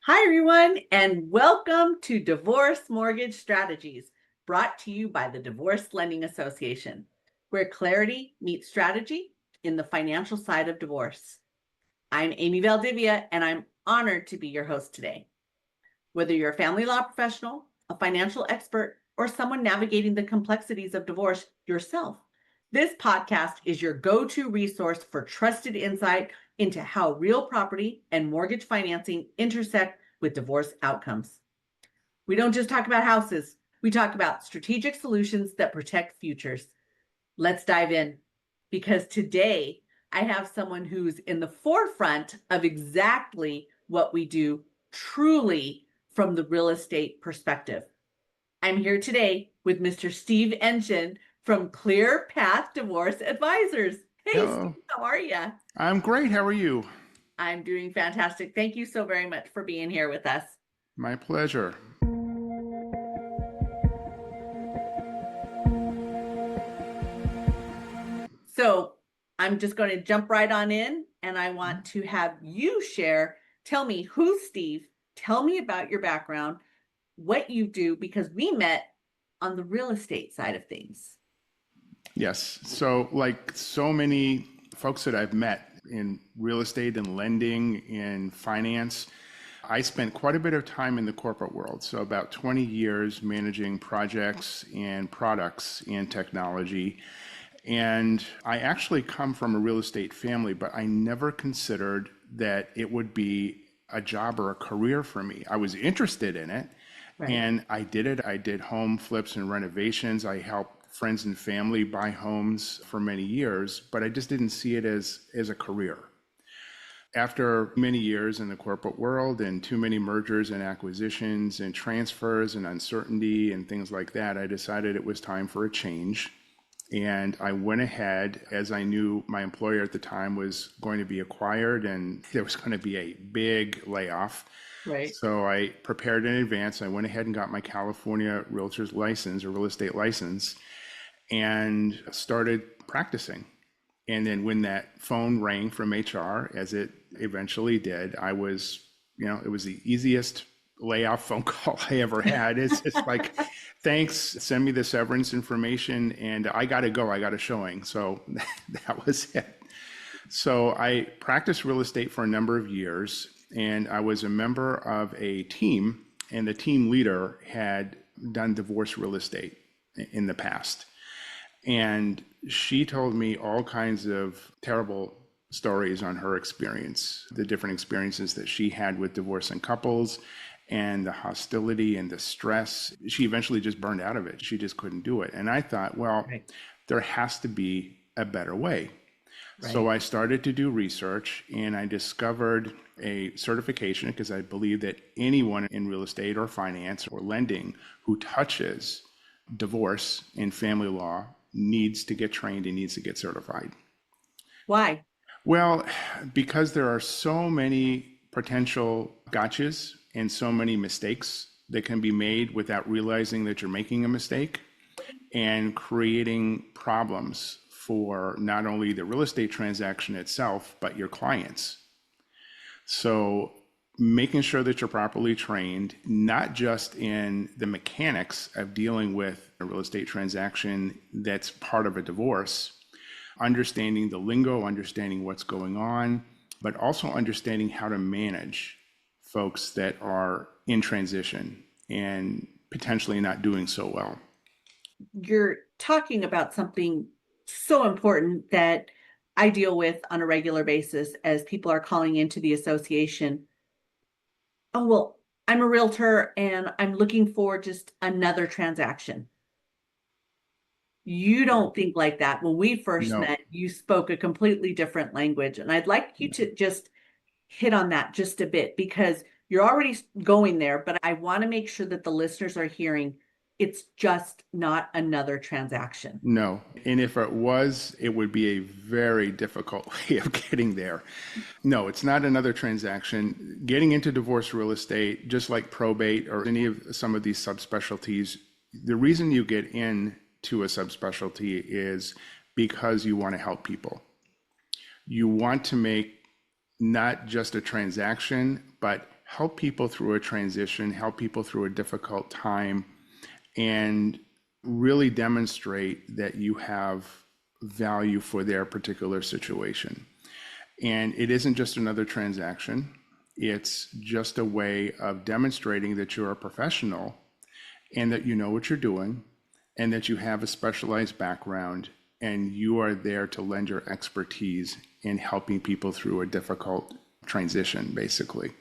Hi, everyone, and welcome to Divorce Mortgage Strategies, brought to you by the Divorce Lending Association, where clarity meets strategy in the financial side of divorce. I'm Amy Valdivia, and I'm honored to be your host today. Whether you're a family law professional, a financial expert, or someone navigating the complexities of divorce yourself, this podcast is your go-to resource for trusted insight into how real property and mortgage financing intersect with divorce outcomes. We don't just talk about houses, we talk about strategic solutions that protect futures. Let's dive in, because today I have someone who's in the forefront of exactly what we do truly from the real estate perspective. I'm here today with Mr. Steve Enchin from Clear Path Divorce Advisors. Hey, Hello. Steve, how are you? I'm great. How are you? I'm doing fantastic. Thank you so very much for being here with us. My pleasure. So I'm just going to jump right on in, and I want to have you share. Tell me who's Steve. Tell me about your background, what you do, because we met on the real estate side of things. Yes. So, like so many folks that I've met in real estate and lending and finance, I spent quite a bit of time in the corporate world. So, about 20 years managing projects and products and technology. And I actually come from a real estate family, but I never considered that it would be a job or a career for me. I was interested in it Right. and I did it. I did home flips and renovations. I helped friends and family buy homes for many years, but I just didn't see it as a career. After many years in the corporate world and too many mergers and acquisitions and transfers and uncertainty and things like that, I decided it was time for a change. And I went ahead, as I knew my employer at the time was going to be acquired and there was going to be a big layoff. Right. So I prepared in advance. I went ahead and got my California realtor's license or real estate license and started practicing. And then when that phone rang from HR, as it eventually did, I was, it was the easiest layoff phone call I ever had. It's just like, thanks, send me the severance information, and I got to go. I got a showing. So that was it. So I practiced real estate for a number of years, and I was a member of a team, and the team leader had done divorce real estate in the past. And she told me all kinds of terrible stories on her experience, the different experiences that she had with divorcing couples and the hostility and the stress. She eventually just burned out of it. She just couldn't do it. And I thought, well, Right. there has to be a better way. So Right. I started to do research and I discovered a certification because I believe that anyone in real estate or finance or lending who touches divorce and family law needs to get trained and needs to get certified. Why? Well, because there are so many potential gotchas and so many mistakes that can be made without realizing that you're making a mistake and creating problems for not only the real estate transaction itself, but your clients. So making sure that you're properly trained, not just in the mechanics of dealing with a real estate transaction that's part of a divorce, understanding the lingo, understanding what's going on, but also understanding how to manage folks that are in transition and potentially not doing so well. You're talking about something so important that I deal with on a regular basis as people are calling into the association. Oh, well, I'm a realtor and I'm looking for just another transaction. You don't think like that. When we first No, met, you spoke a completely different language. And I'd like you to just hit on that just a bit because you're already going there, but I want to make sure that the listeners are hearing it's just not another transaction. no. And if it was, it would be a very difficult way of getting there. No, it's not another transaction. Getting into divorce real estate, just like probate or any of some of these subspecialties, the reason you get into a subspecialty is because you want to help people. You want to make not just a transaction, but help people through a transition, help people through a difficult time, and really demonstrate that you have value for their particular situation. And it isn't just another transaction, it's just a way of demonstrating that you're a professional and that you know what you're doing and that you have a specialized background and you are there to lend your expertise in helping people through a difficult transition, basically.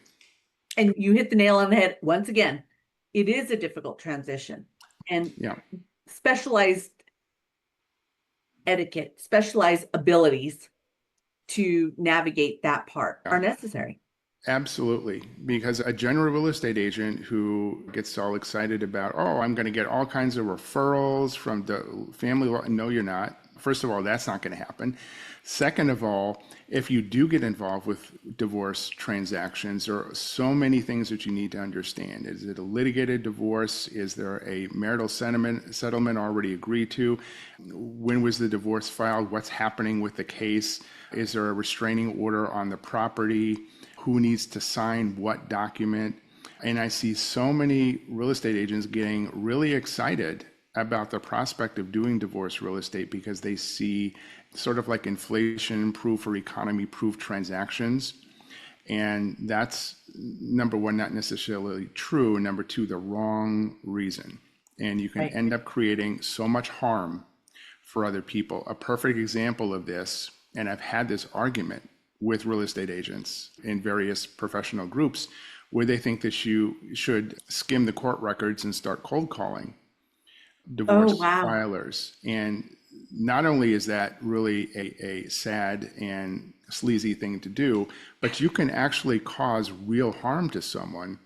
And you hit the nail on the head once again. It is a difficult transition, and Yeah. specialized etiquette, specialized abilities to navigate that part Yeah. are necessary. Absolutely. Because a general real estate agent who gets all excited about, oh, I'm going to get all kinds of referrals from the family law. No, you're not. First of all, that's not going to happen. Second of all, if you do get involved with divorce transactions, there are so many things that you need to understand. Is it a litigated divorce? Is there a marital settlement already agreed to? When was the divorce filed? What's happening with the case? Is there a restraining order on the property? Who needs to sign what document? And I see so many real estate agents getting really excited about the prospect of doing divorce real estate because they see sort of like inflation proof or economy proof transactions. And that's number one, not necessarily true. And number two, the wrong reason. And you can Right. end up creating so much harm for other people. A perfect example of this, and I've had this argument with real estate agents in various professional groups where they think that you should skim the court records and start cold calling Oh, divorce wow. filers. And not only is that really a sad and sleazy thing to do, but you can actually cause real harm to someone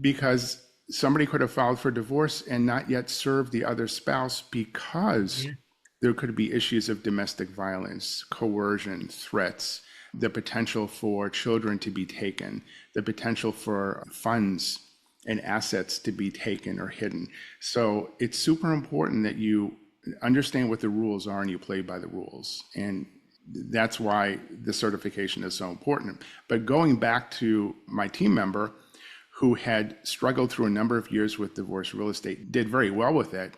because somebody could have filed for divorce and not yet served the other spouse because Yeah. there could be issues of domestic violence, coercion, threats, the potential for children to be taken, the potential for funds and assets to be taken or hidden. So it's super important that you understand what the rules are and you play by the rules. And that's why the certification is so important. But going back to my team member who had struggled through a number of years with divorce real estate, did very well with it,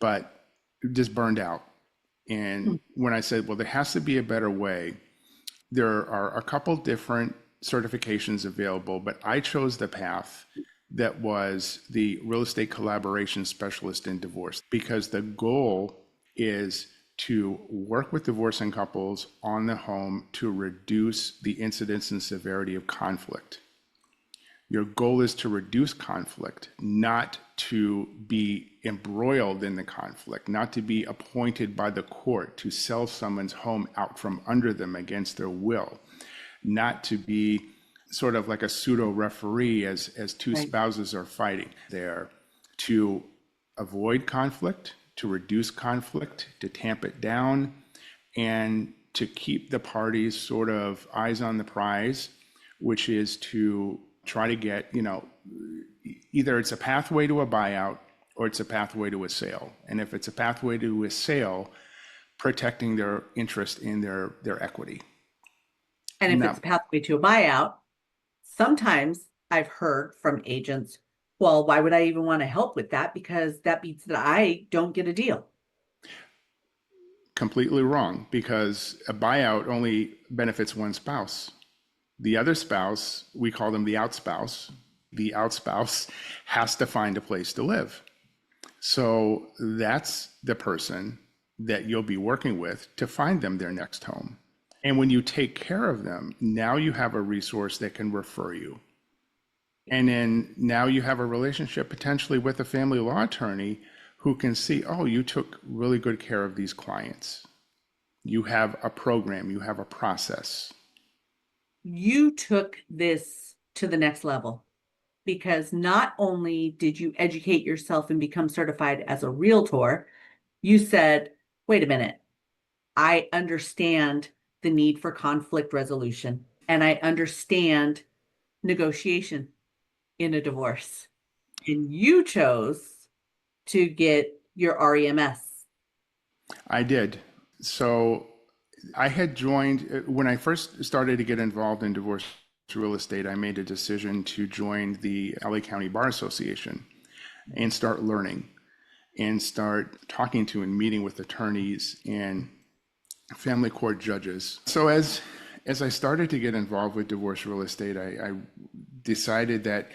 but just burned out. And when I said, well, there has to be a better way, there are a couple different certifications available, but I chose the path that was the real estate collaboration specialist in divorce because the goal is to work with divorcing couples on the home to reduce the incidence and severity of conflict. Your goal is to reduce conflict, not to be embroiled in the conflict, not to be appointed by the court to sell someone's home out from under them against their will, not to be sort of like a pseudo referee as two Right. spouses are fighting. There to avoid conflict, to reduce conflict, to tamp it down, and to keep the parties sort of eyes on the prize, which is to try to get, either it's a pathway to a buyout or it's a pathway to a sale. And if it's a pathway to a sale, protecting their interest in their equity. And if it's Now, a pathway to a buyout, sometimes I've heard from agents, well, why would I even want to help with that? Because that means that I don't get a deal. completely wrong because a buyout only benefits one spouse. The other spouse, we call them the outspouse. The outspouse has to find a place to live. So that's the person that you'll be working with to find them their next home. And when you take care of them, now you have a resource that can refer you. And then now you have a relationship potentially with a family law attorney who can see, oh, you took really good care of these clients. You have a program, you have a process. You took this to the next level because not only did you educate yourself and become certified as a realtor, you said, wait a minute, I understand the need for conflict resolution and I understand negotiation in a divorce. And you chose to get your REMS. I did. So I had joined when I first started to get involved in divorce real estate, I made a decision to join the LA County Bar Association and start learning and start talking to and meeting with attorneys and family court judges. So as I started to get involved with divorce real estate, I decided that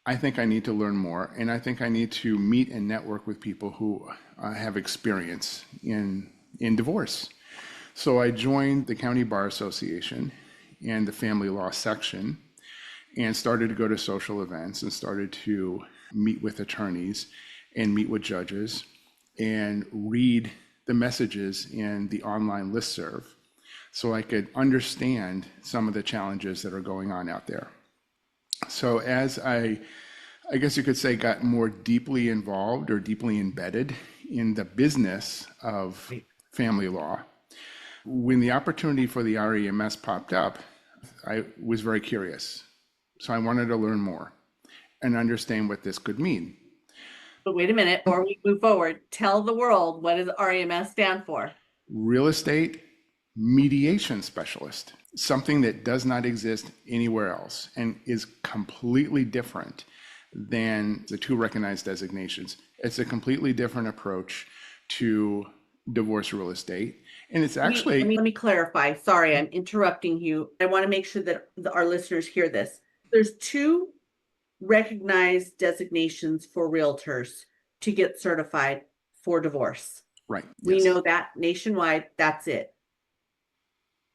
I think I need to learn more, and I think I need to meet and network with people who have experience in divorce. So I joined the County Bar Association and the family law section and started to go to social events and started to meet with attorneys and meet with judges and read the messages in the online listserv so I could understand some of the challenges that are going on out there. So as I guess you could say, got more deeply involved or deeply embedded in the business of family law, when the opportunity for the REMS popped up, I was very curious. So I wanted to learn more and understand what this could mean. But wait a minute, before we move forward, tell the world, what does REMS stand for? Real estate mediation specialist, something that does not exist anywhere else and is completely different than the two recognized designations. It's a completely different approach to divorce real estate. And it's actually... Let me clarify. Sorry, I'm interrupting you. I want to make sure that our listeners hear this. There's two recognized designations for realtors to get certified for divorce. Right. We yes. know that nationwide, that's it.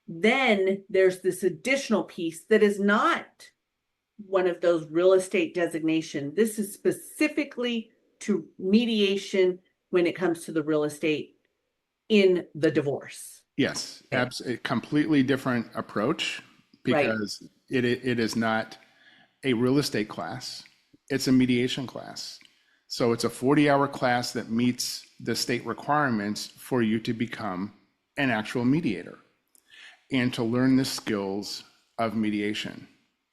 Then there's this additional piece that is not one of those real estate designation. This is specifically to mediation when it comes to the real estate in the divorce. Yes, a completely different approach because it is not a real estate class. It's a mediation class. So it's a 40-hour class that meets the state requirements for you to become an actual mediator and to learn the skills of mediation.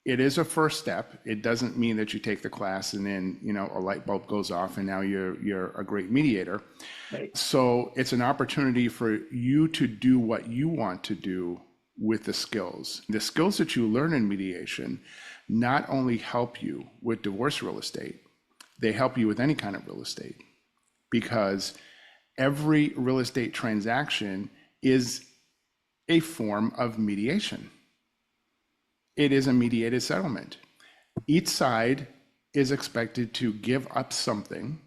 It is a first step. It doesn't mean that you take the class and then, a light bulb goes off and now you're a great mediator. Right. So it's an opportunity for you to do what you want to do with the skills. The skills that you learn in mediation not only help you with divorce real estate, they help you with any kind of real estate, because every real estate transaction is a form of mediation. It is a mediated settlement. Each side is expected to give up something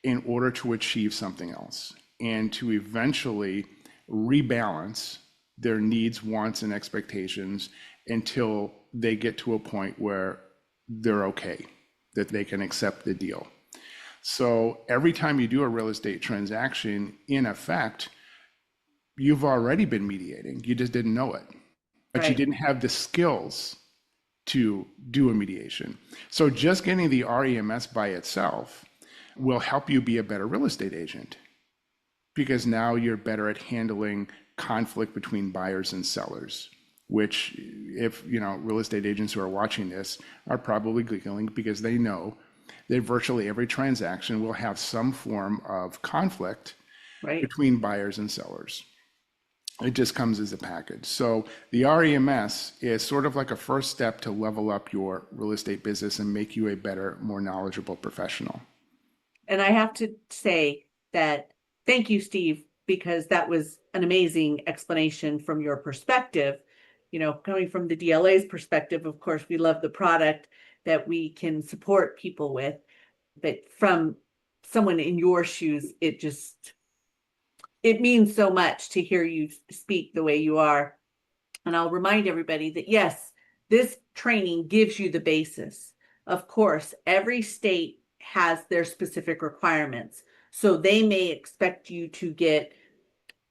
in order to achieve something else and to eventually rebalance their needs, wants, and expectations until they get to a point where they're okay, that they can accept the deal. So every time you do a real estate transaction, in effect, you've already been mediating. You just didn't know it, but you didn't have the skills to do a mediation. So just getting the REMS by itself will help you be a better real estate agent, because now you're better at handling conflict between buyers and sellers, which, if real estate agents who are watching this are probably giggling, because they know that virtually every transaction will have some form of conflict between buyers and sellers. It just comes as a package. So the REMS is sort of like a first step to level up your real estate business and make you a better, more knowledgeable professional. And I have to say that thank you, Steve, because that was an amazing explanation from your perspective. Coming from the DLA's perspective, of course, we love the product that we can support people with. But from someone in your shoes, it means so much to hear you speak the way you are. And I'll remind everybody that, yes, this training gives you the basis. Of course, every state has their specific requirements. So they may expect you to get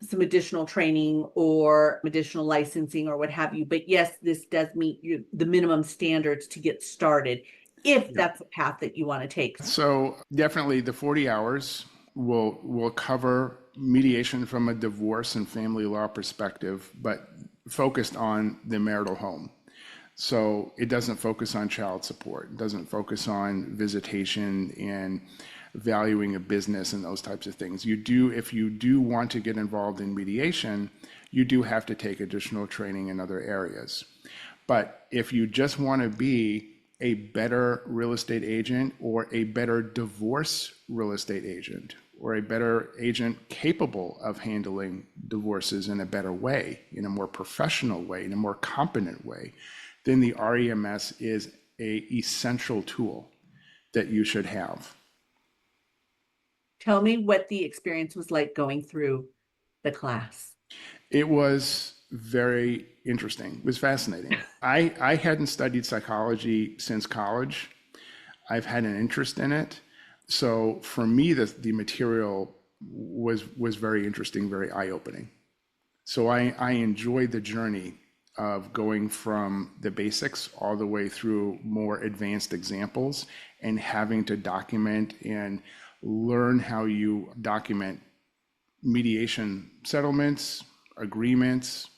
some additional training or additional licensing or what have you. But yes, this does meet the minimum standards to get started, if that's the path that you want to take. So definitely the 40 hours will cover mediation from a divorce and family law perspective, but focused on the marital home. So it doesn't focus on child support, it doesn't focus on visitation and valuing a business and those types of things. If you do want to get involved in mediation, you do have to take additional training in other areas. But if you just want to be a better real estate agent or a better divorce real estate agent or a better agent capable of handling divorces in a better way, in a more professional way, in a more competent way, then the REMS is a essential tool that you should have. Tell me what the experience was like going through the class. It was very interesting. It was fascinating. I hadn't studied psychology since college. I've had an interest in it. So for me, the material was very interesting, very eye-opening. So I enjoyed the journey of going from the basics all the way through more advanced examples and having to document and learn how you document mediation settlements, agreements,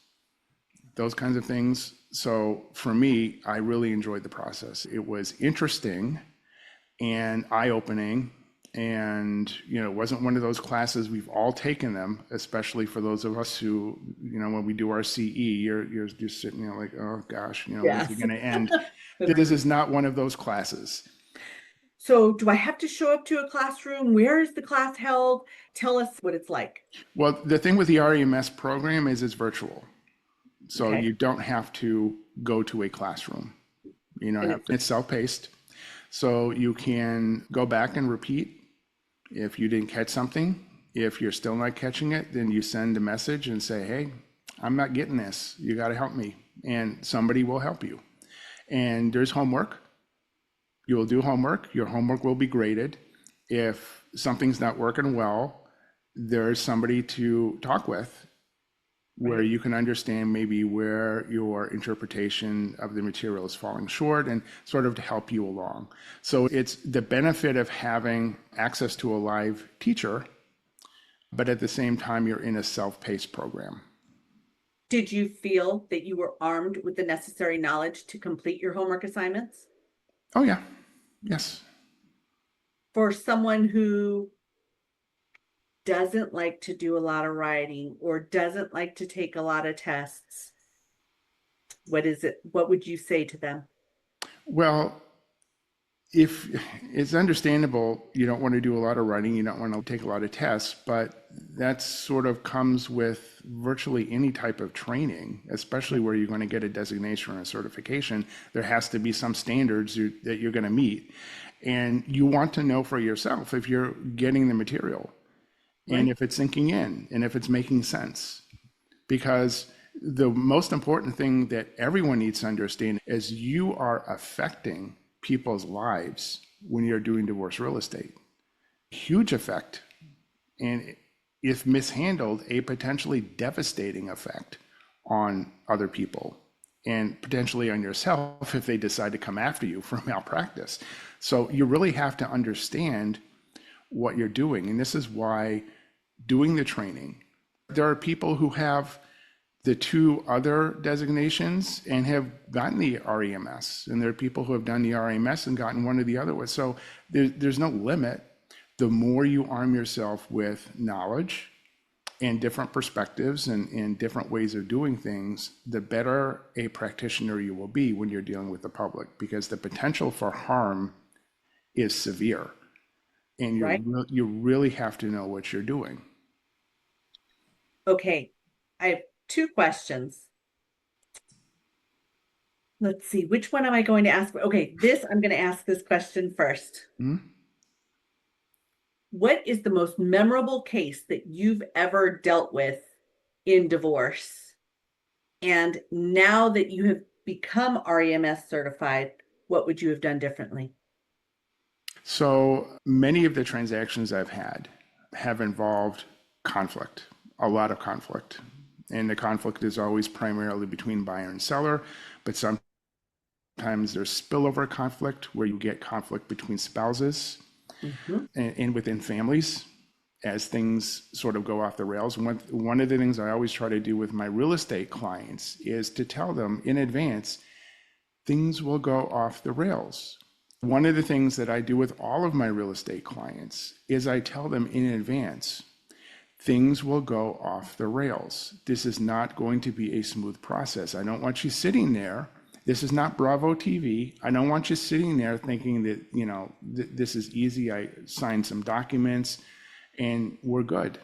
those kinds of things. So for me, I really enjoyed the process. It was interesting and eye-opening. And, it wasn't one of those classes, we've all taken them, especially for those of us who, when we do our CE, you're just sitting there like, oh gosh, when's it Yes. going to end? This is not one of those classes. So do I have to show up to a classroom? Where is the class held? Tell us what it's like. Well, the thing with the REMS program is it's virtual. So Okay. you don't have to go to a classroom. It's self-paced. So you can go back and repeat if you didn't catch something. If you're still not catching it, then you send a message and say, hey, I'm not getting this. You got to help me. And somebody will help you. And there's homework. You will do homework. Your homework will be graded. If something's not working well, there's somebody to talk with where you can understand maybe where your interpretation of the material is falling short and sort of to help you along. So it's the benefit of having access to a live teacher, but at the same time, you're in a self-paced program. Did you feel that you were armed with the necessary knowledge to complete your homework assignments? Oh, yeah. Yes. For someone who doesn't like to do a lot of writing or doesn't like to take a lot of tests, what would you say to them? Well, if it's understandable, you don't want to do a lot of writing, you don't want to take a lot of tests, but that sort of comes with virtually any type of training, especially where you're going to get a designation or a certification. There has to be some standards that you're going to meet. And you want to know for yourself if you're getting the material and if it's sinking in and if it's making sense. Because the most important thing that everyone needs to understand is you are affecting people's lives when you're doing divorce real estate. Huge effect. And if mishandled, a potentially devastating effect on other people and potentially on yourself if they decide to come after you for malpractice. So you really have to understand what you're doing. And this is why doing the training, there are people who have the two other designations and have gotten the REMS. And there are people who have done the REMS and gotten one or the other one. So there's no limit. The more you arm yourself with knowledge and different perspectives and different ways of doing things, the better a practitioner you will be when you're dealing with the public, because the potential for harm is severe. And you really have to know what you're doing. Okay, I have two questions. Let's see, which one am I going to ask? Okay, I'm going to ask this question first. Mm-hmm. What is the most memorable case that you've ever dealt with in divorce? And now that you have become REMS certified, what would you have done differently? So many of the transactions I've had have involved conflict, a lot of conflict. And the conflict is always primarily between buyer and seller, but sometimes there's spillover conflict where you get conflict between spouses and within families as things sort of go off the rails. One of the things I always try to do with my real estate clients is to tell them in advance, things will go off the rails. One of the things that I do with all of my real estate clients is I tell them in advance, things will go off the rails. This is not going to be a smooth process. I don't want you sitting there This is not Bravo TV. I don't want you sitting there thinking that, this is easy. I signed some documents and we're good.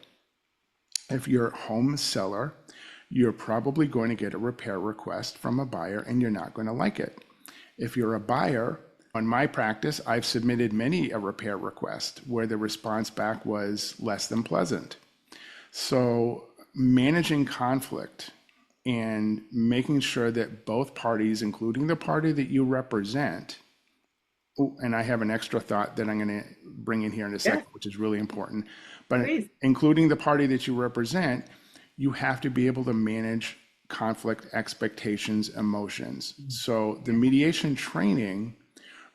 If you're a home seller, you're probably going to get a repair request from a buyer and you're not going to like it. If you're a buyer, on my practice, I've submitted many a repair request where the response back was less than pleasant. So managing conflict and making sure that both parties, including the party that you represent, and I have an extra thought that I'm going to bring in here in a Yeah, second, which is really important, but please. including the party that you represent, you have to be able to manage conflict, expectations, emotions. So the mediation training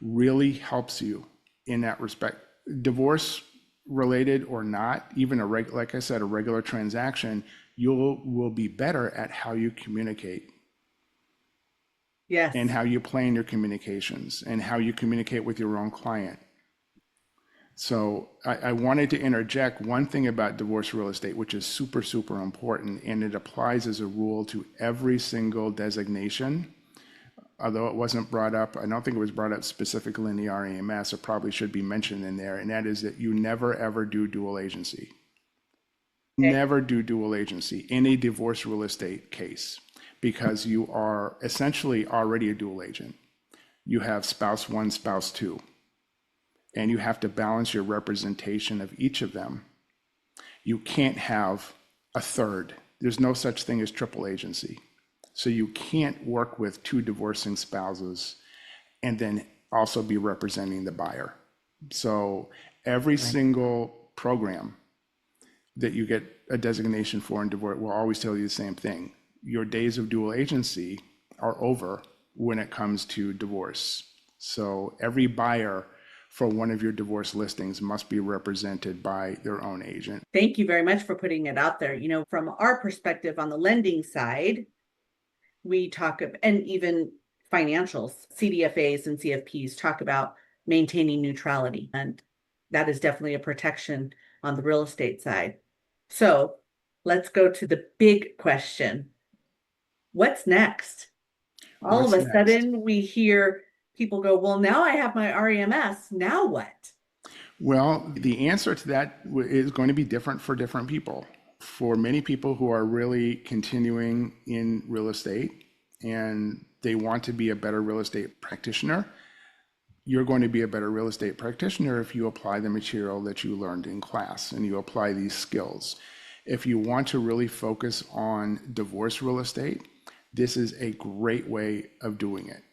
really helps you in that respect. Divorce related or not, even like I said, a regular transaction, you will be better at how you communicate Yes. and how you plan your communications and how you communicate with your own client. So I wanted to interject one thing about divorce real estate, which is super, super important, and it applies as a rule to every single designation. Although it wasn't brought up, I don't think it was brought up specifically in the REMS, it probably should be mentioned in there, and that is that you never ever do dual agency. Okay. Never do dual agency in a divorce real estate case because you are essentially already a dual agent. You have spouse one, spouse two, and you have to balance your representation of each of them. You can't have a third. There's no such thing as triple agency. So you can't work with two divorcing spouses and then also be representing the buyer. So every single program that you get a designation for in divorce will always tell you the same thing. Your days of dual agency are over when it comes to divorce. So every buyer for one of your divorce listings must be represented by their own agent. Thank you very much for putting it out there. From our perspective on the lending side, we talk and even financials, CDFAs and CFPs talk about maintaining neutrality. And that is definitely a protection on the real estate side. So let's go to the big question. What's next? All of What's a next? sudden we hear people go, well, now I have my REMS. Now what? Well, the answer to that is going to be different for different people. For many people who are really continuing in real estate and they want to be a better real estate practitioner, you're going to be a better real estate practitioner if you apply the material that you learned in class and you apply these skills. If you want to really focus on divorce real estate, this is a great way of doing it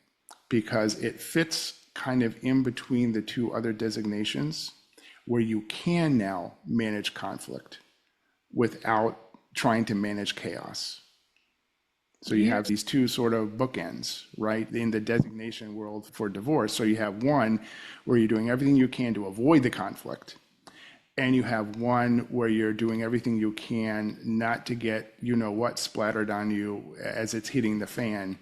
because it fits kind of in between the two other designations where you can now manage conflict without trying to manage chaos. So you have these two sort of bookends, right, in the designation world for divorce. So you have one where you're doing everything you can to avoid the conflict, and you have one where you're doing everything you can not to get, what, splattered on you as it's hitting the fan.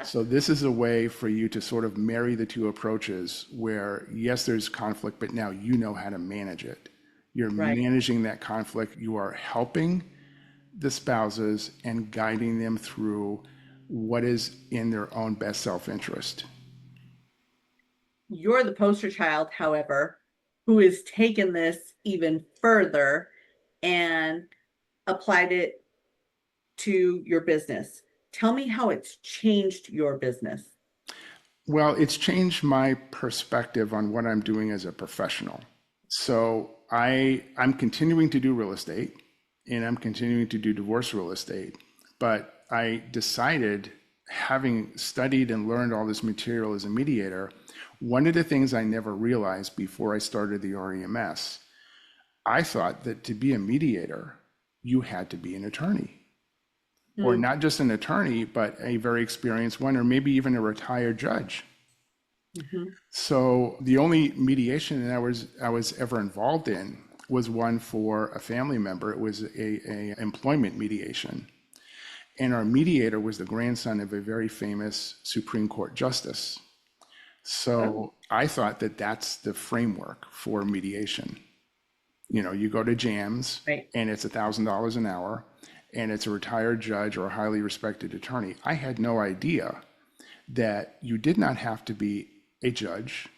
So this is a way for you to sort of marry the two approaches where, yes, there's conflict, but now you know how to manage it. You're Right. managing that conflict. You are helping the spouses and guiding them through what is in their own best self-interest. You're the poster child, however, who has taken this even further and applied it to your business. Tell me how it's changed your business. Well, it's changed my perspective on what I'm doing as a professional. So I'm continuing to do real estate and I'm continuing to do divorce real estate, but I decided, having studied and learned all this material as a mediator, one of the things I never realized before I started the REMS, I thought that to be a mediator, you had to be an attorney. Or Hmm. not just an attorney, but a very experienced one, or maybe even a retired judge. Mhm. So the only mediation that I was ever involved in was one for a family member. It was a employment mediation. And our mediator was the grandson of a very famous Supreme Court justice. Oh, So I thought that that's the framework for mediation. You go to JAMS right. and it's $1,000 an hour and it's a retired judge or a highly respected attorney. I had no idea that you did not have to be a judge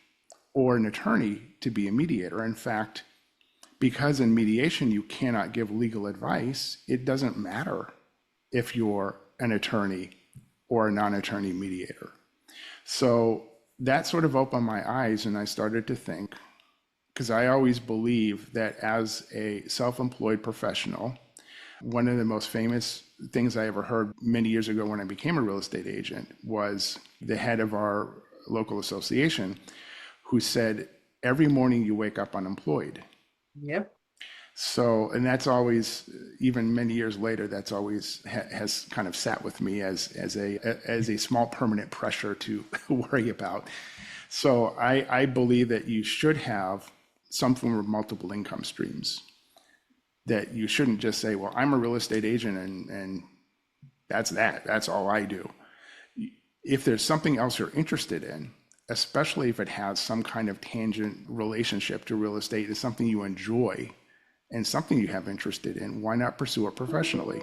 or an attorney to be a mediator. In fact, because in mediation you cannot give legal advice, it doesn't matter if you're an attorney or a non-attorney mediator. So that sort of opened my eyes, and I started to think, because I always believe that as a self-employed professional, one of the most famous things I ever heard many years ago when I became a real estate agent was the head of our local association who said, every morning you wake up unemployed. Yep. So, and that's always, even many years later, that's always has kind of sat with me as a small permanent pressure to worry about. So I believe that you should have some form of multiple income streams, that you shouldn't just say, well, I'm a real estate agent and that's all I do. If there's something else you're interested in, especially if it has some kind of tangent relationship to real estate, is something you enjoy and something you have interested in, why not pursue it professionally?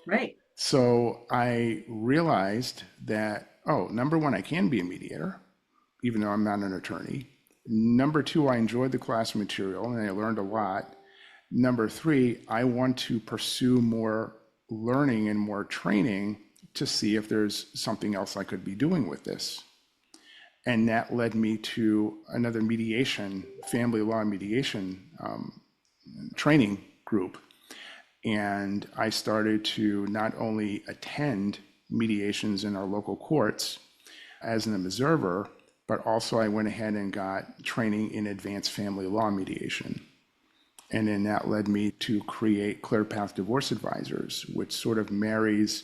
Right. So I realized that, oh, number one, I can be a mediator, even though I'm not an attorney. Number two, I enjoyed the class material and I learned a lot. Number three, I want to pursue more learning and more training to see if there's something else I could be doing with this. And that led me to another mediation, family law mediation training group. And I started to not only attend mediations in our local courts as an observer, but also I went ahead and got training in advanced family law mediation. And then that led me to create Clear Path Divorce Advisors, which sort of marries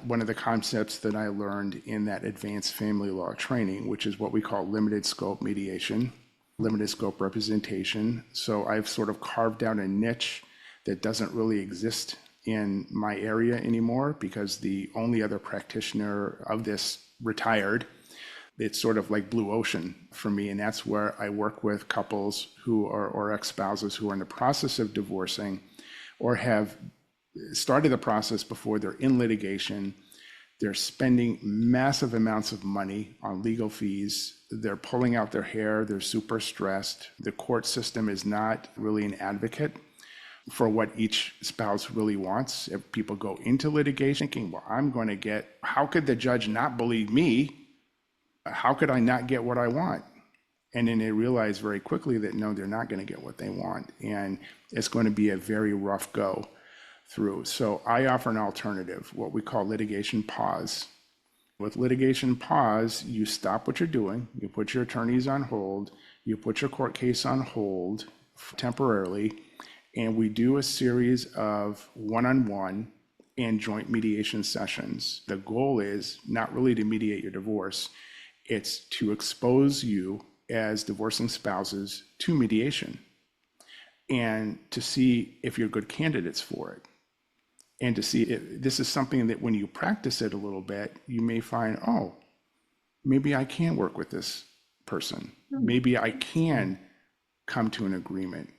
one of the concepts that I learned in that advanced family law training, which is what we call limited scope mediation, limited scope representation. So I've sort of carved out a niche that doesn't really exist in my area anymore because the only other practitioner of this retired. It's sort of like blue ocean for me, and that's where I work with couples who are, or ex-spouses who are in the process of divorcing or have started the process before they're in litigation. They're spending massive amounts of money on legal fees. They're pulling out their hair. They're super stressed. The court system is not really an advocate for what each spouse really wants. If people go into litigation thinking, well, how could the judge not believe me? How could I not get what I want? And then they realize very quickly that no, they're not going to get what they want. And it's going to be a very rough go through. So I offer an alternative, what we call litigation pause. With litigation pause, you stop what you're doing, you put your attorneys on hold, you put your court case on hold temporarily, and we do a series of one-on-one and joint mediation sessions. The goal is not really to mediate your divorce, it's to expose you as divorcing spouses to mediation and to see if you're good candidates for it. And to see if this is something that when you practice it a little bit, you may find, oh, maybe I can work with this person. Maybe I can come to an agreement.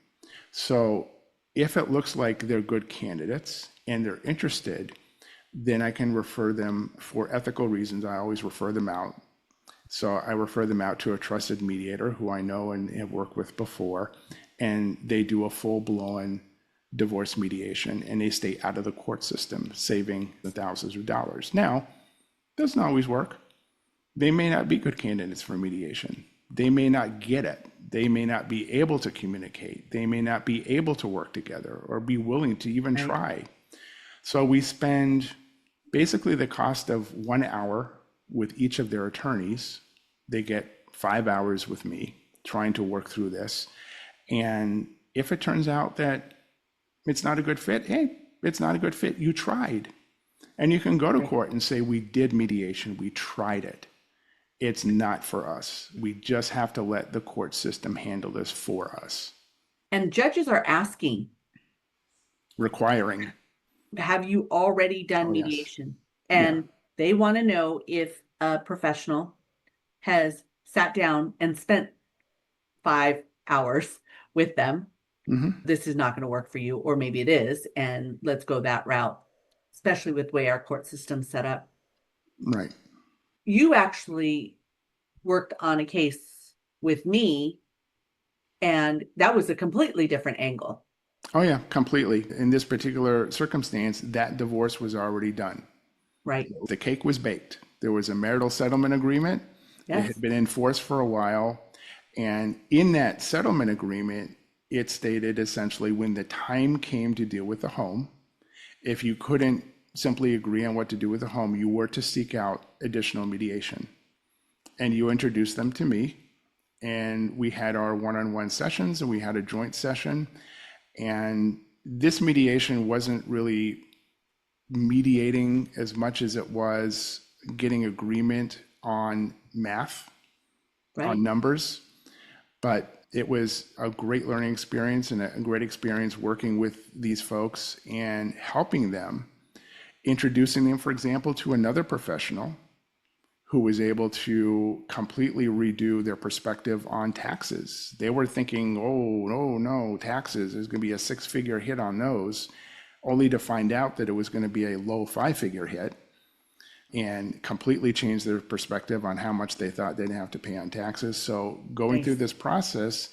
So if it looks like they're good candidates and they're interested, then I can refer them for ethical reasons. I always refer them out. So I refer them out to a trusted mediator who I know and have worked with before, and they do a full-blown divorce mediation and they stay out of the court system, saving the thousands of dollars. Now, doesn't always work. They may not be good candidates for mediation. They may not get it. They may not be able to communicate. They may not be able to work together or be willing to even try. So we spend basically the cost of 1 hour with each of their attorneys. They get 5 hours with me trying to work through this. And if it turns out that it's not a good fit, hey, it's not a good fit. You tried. And you can go to court and say, we did mediation, we tried it. It's not for us. We just have to let the court system handle this for us. And judges are asking, Requiring. have you already done Yes. mediation? And they want to know if a professional has sat down and spent 5 hours with them. This is not going to work for you, or maybe it is, and let's go that route, especially with the way our court system's set up. Right. you actually worked on a case with me, and that was a completely different angle. Oh, yeah, completely. In this particular circumstance, that divorce was already done. Right. The cake was baked. There was a marital settlement agreement. It Yes. had been enforced for a while. And in that settlement agreement, it stated essentially when the time came to deal with the home, if you couldn't simply agree on what to do with the home, you were to seek out additional mediation. And you introduced them to me, and we had our one-on-one sessions, and we had a joint session. And this mediation wasn't really mediating as much as it was getting agreement on math, on Right. numbers. But it was a great learning experience and a great experience working with these folks and helping them, introducing them, for example, to another professional who was able to completely redo their perspective on taxes. They were thinking, oh, no, taxes, there's going to be a six-figure hit on those, only to find out that it was going to be a low five-figure hit, and completely change their perspective on how much they thought they'd have to pay on taxes. So going through Nice. this process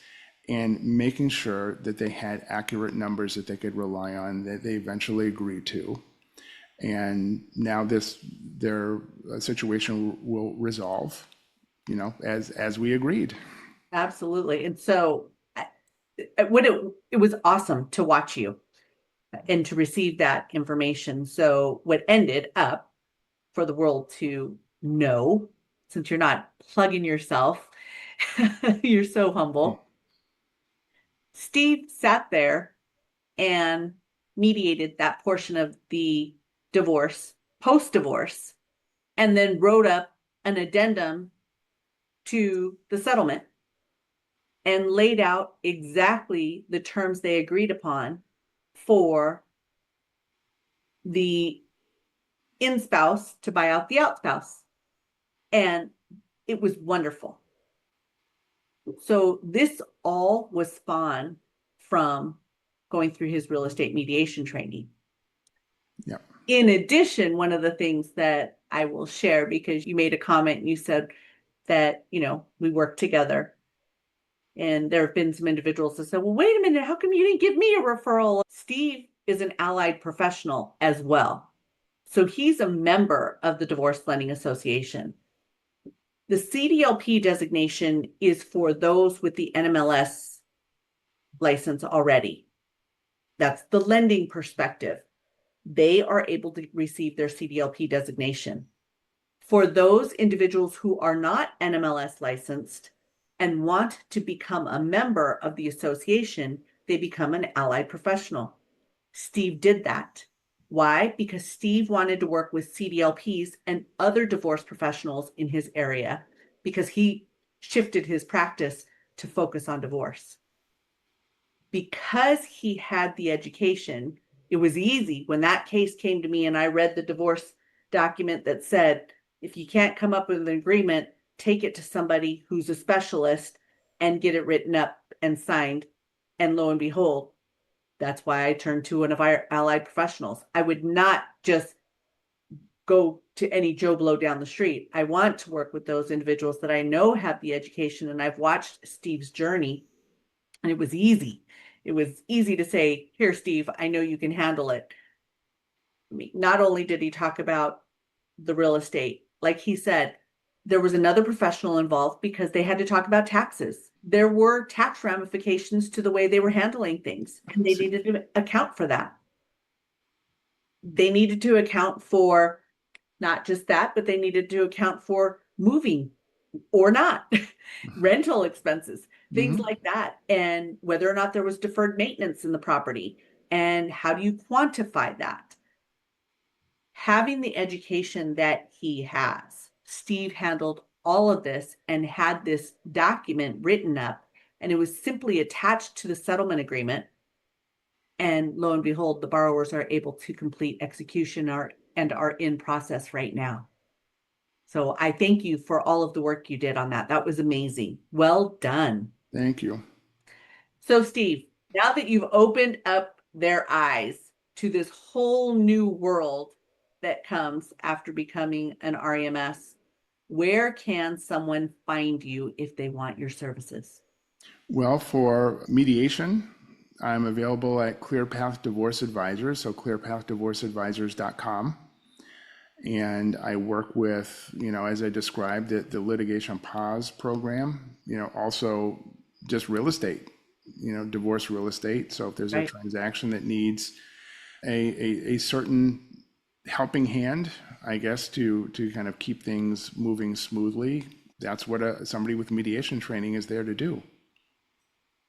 and making sure that they had accurate numbers that they could rely on, that they eventually agreed to. And now their situation will resolve, as we agreed. Absolutely. And so it was awesome to watch you and to receive that information. So what ended up for the world to know, since you're not plugging yourself, you're so humble. Steve sat there and mediated that portion of the divorce, post divorce, and then wrote up an addendum to the settlement and laid out exactly the terms they agreed upon for the in spouse to buy out the out spouse. And it was wonderful. So this all was spawned from going through his real estate mediation training. Yeah. In addition, one of the things that I will share, because you made a comment and you said that, we work together. And there have been some individuals that said, well, wait a minute, how come you didn't give me a referral? Steve is an allied professional as well. So he's a member of the Divorce Lending Association. The CDLP designation is for those with the NMLS license already. That's the lending perspective. They are able to receive their CDLP designation. For those individuals who are not NMLS licensed and want to become a member of the association, they become an allied professional. Steve did that. Why? Because Steve wanted to work with CDLPs and other divorce professionals in his area, because he shifted his practice to focus on divorce. Because he had the education, it was easy when that case came to me and I read the divorce document that said, if you can't come up with an agreement, take it to somebody who's a specialist and get it written up and signed. And lo and behold, that's why I turned to one of our allied professionals. I would not just go to any Joe Blow down the street. I want to work with those individuals that I know have the education, and I've watched Steve's journey, and it was easy. It was easy to say, here, Steve, I know you can handle it. Not only did he talk about the real estate, like he said, there was another professional involved because they had to talk about taxes. There were tax ramifications to the way they were handling things, and they needed to account for that. They needed to account for not just that, but they needed to account for moving or not, rental expenses, things Mm-hmm. like that, and whether or not there was deferred maintenance in the property, and how do you quantify that? Having the education that he has, Steve handled all of this and had this document written up, and it was simply attached to the settlement agreement. And lo and behold, the borrowers are able to complete execution and are in process right now. So I thank you for all of the work you did on that. That was amazing. Well done. Thank you. So, Steve, now that you've opened up their eyes to this whole new world that comes after becoming an REMS, Where can someone find you if they want your services? Well, for mediation, I'm available at ClearPath Divorce Advisors, so clearpathdivorceadvisors.com. And I work with, as I described, the litigation pause program, also just real estate, divorce real estate. So if there's a Right. transaction that needs a certain helping hand, I guess, to kind of keep things moving smoothly, that's what somebody with mediation training is there to do.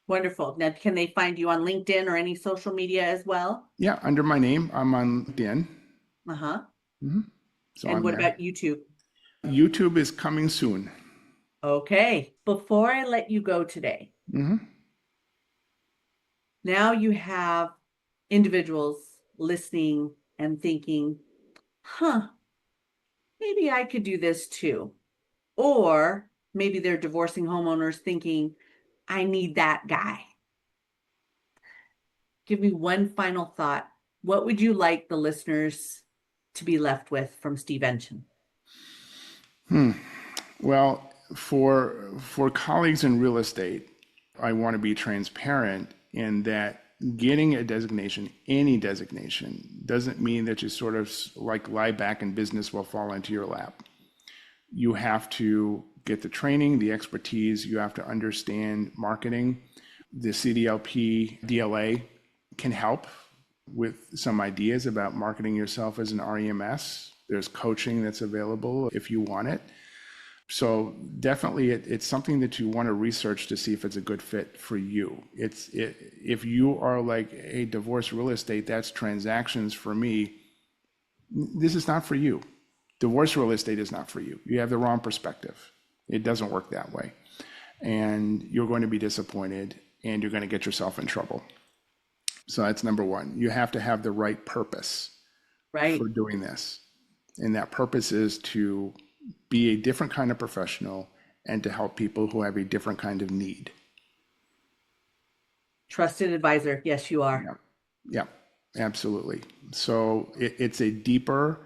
Wonderful. Now, can they find you on LinkedIn or any social media as well? Yeah, under my name, I'm on LinkedIn. Uh-huh. So And I'm what there. about YouTube? YouTube is coming soon. Okay. Before I let you go today, now you have individuals listening and thinking, huh, maybe I could do this too. Or maybe they're divorcing homeowners thinking, I need that guy. Give me one final thought. What would you like the listeners to be left with from Steve Enchin? Well, for colleagues in real estate, I want to be transparent in that getting a designation, any designation, doesn't mean that you sort of like lie back and business will fall into your lap. You have to get the training, the expertise, you have to understand marketing. The CDLP, DLA can help with some ideas about marketing yourself as an REMS. There's coaching that's available if you want it. So definitely it's something that you want to research to see if it's a good fit for you. If you are like a divorce real estate, that's transactions for me. This is not for you. Divorce real estate is not for you. You have the wrong perspective. It doesn't work that way. And you're going to be disappointed and you're going to get yourself in trouble. So that's number one. You have to have the right purpose for Right. doing this. And that purpose is to be a different kind of professional and to help people who have a different kind of need. Trusted advisor. Yes, you are. Yeah, yeah, absolutely. So it's a deeper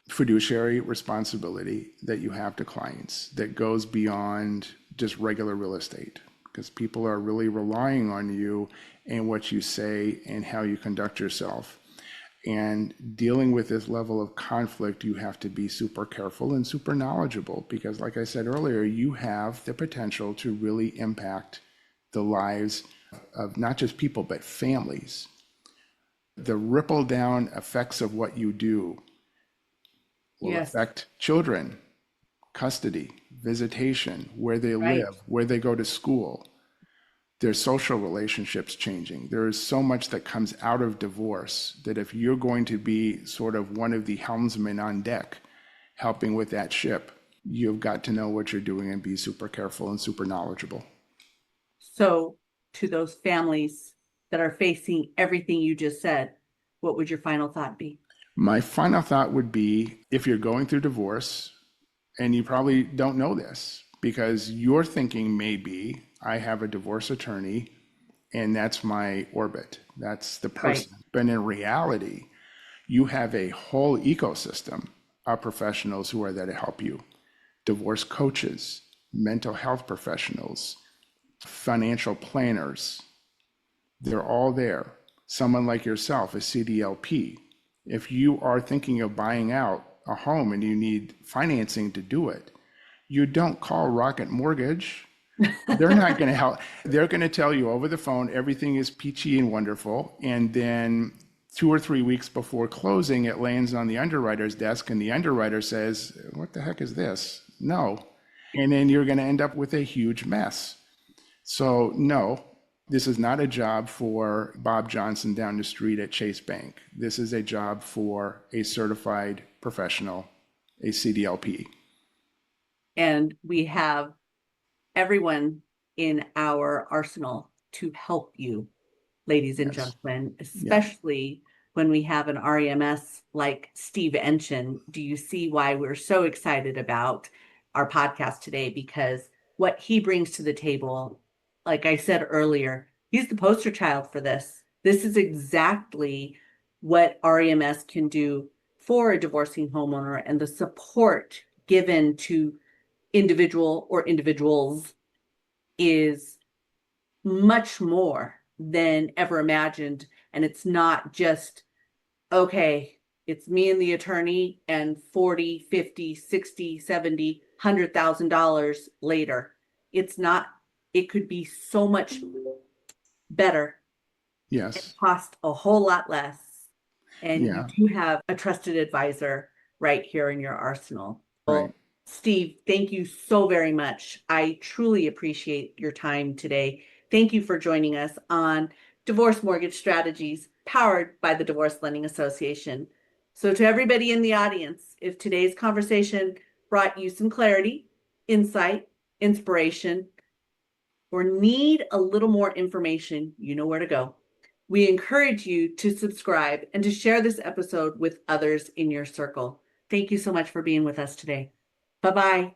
fiduciary responsibility that you have to clients that goes beyond just regular real estate because people are really relying on you and what you say and how you conduct yourself. And dealing with this level of conflict, you have to be super careful and super knowledgeable because, like I said earlier, you have the potential to really impact the lives of not just people, but families. The ripple down effects of what you do will Yes. affect children, custody, visitation, where they Right. live, where they go to school. There's social relationships changing. There is so much that comes out of divorce that if you're going to be sort of one of the helmsmen on deck helping with that ship, you've got to know what you're doing and be super careful and super knowledgeable. So, to those families that are facing everything you just said, what would your final thought be? My final thought would be if you're going through divorce, and you probably don't know this because your thinking may be, I have a divorce attorney and that's my orbit. That's the Right. person. But in reality, you have a whole ecosystem of professionals who are there to help you. Divorce coaches, mental health professionals, financial planners, they're all there. Someone like yourself, a CDLP. If you are thinking of buying out a home and you need financing to do it, you don't call Rocket Mortgage. They're not going to help. They're going to tell you over the phone everything is peachy and wonderful. And then 2 or 3 weeks before closing, it lands on the underwriter's desk and the underwriter says, what the heck is this? No. And then you're going to end up with a huge mess. So, no, this is not a job for Bob Johnson down the street at Chase Bank. This is a job for a certified professional, a CDLP. And we have everyone in our arsenal to help you, ladies and Yes. gentlemen, Yeah. especially when we have an REMS like Steve Enchin. Do you see why we're so excited about our podcast today? Because what he brings to the table, like I said earlier, he's the poster child for this. This is exactly what REMS can do for a divorcing homeowner and the support given to individual or individuals is much more than ever imagined. And it's not just, okay, it's me and the attorney and 40, 50, 60, 70, $100,000 later. It's not, it could be so much better and Yes. cost a whole lot less. And Yeah. you do have a trusted advisor right here in your arsenal. Right. Well, Steve, thank you so very much. I truly appreciate your time today. Thank you for joining us on Divorce Mortgage Strategies, powered by the Divorce Lending Association. So, to everybody in the audience, if today's conversation brought you some clarity, insight, inspiration, or need a little more information, you know where to go. We encourage you to subscribe and to share this episode with others in your circle. Thank you so much for being with us today. Bye-bye.